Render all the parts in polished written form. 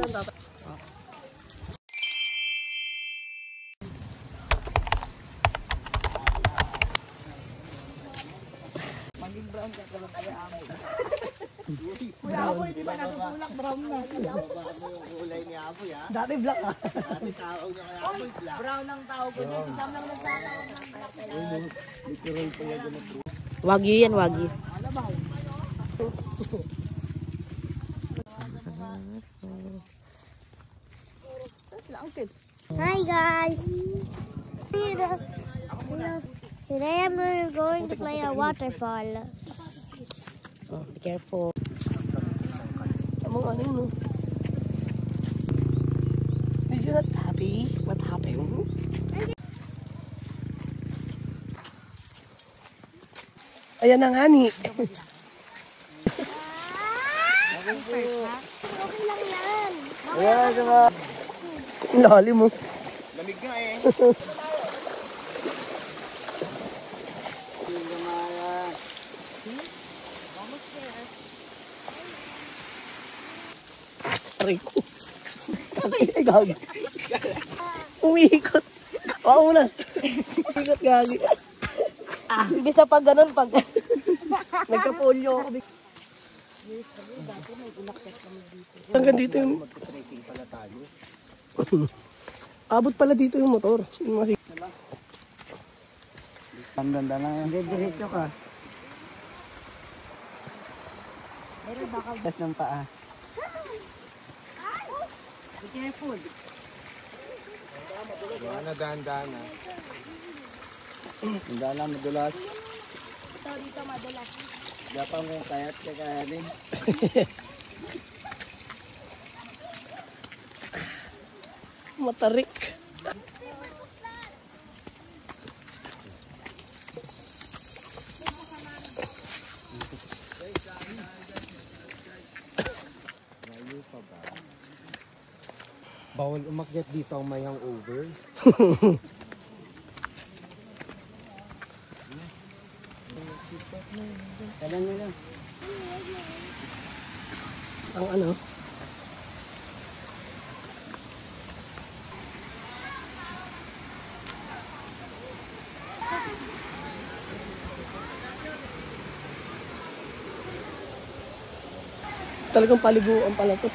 Maging brown ka lang kaya amo. Kuya Apo, hindi ba natutulak brown na? Bago yung kulay ni Apoy ha. Dati black ah. Dati tawag niya kay Apoy black. Brown ang tawag ko. Isang lang nagtatawag ng black. Literal pa yan na bro. Wagyu yan, wagyu. Alabaw. Hi guys! Today I'm going to play a waterfall. Oh, be careful. Among ano no? Did you not happy? What happened? Ayan na nga ni. Okay lang yan. Ayan, diba? Lalim mo. Lamig nga eh. Aray ko. Ay, gagi. Umiikot. Oo na. Umiikot, gagi. Imbis na pag ganun, pag... Nagka-polio ako. Hanggang dito yung... Magka-trekking pala tayo. Abot pala dito yung motor. Ang ganda na yan. Diretso ka. Test ng paa. Be careful. Wala dahan-dahan ha. Hindi lang madulas. Ito dito madulas. Gapang mo kayat kakayanin. Matarik. Bawal umakyat dito ang may hangover. Kailan nila? Ang ano? Talagang paliguan pala to.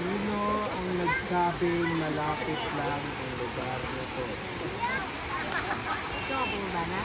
Sino ang nagsabing malapit lang ang lugar na to? Ito ako ba na?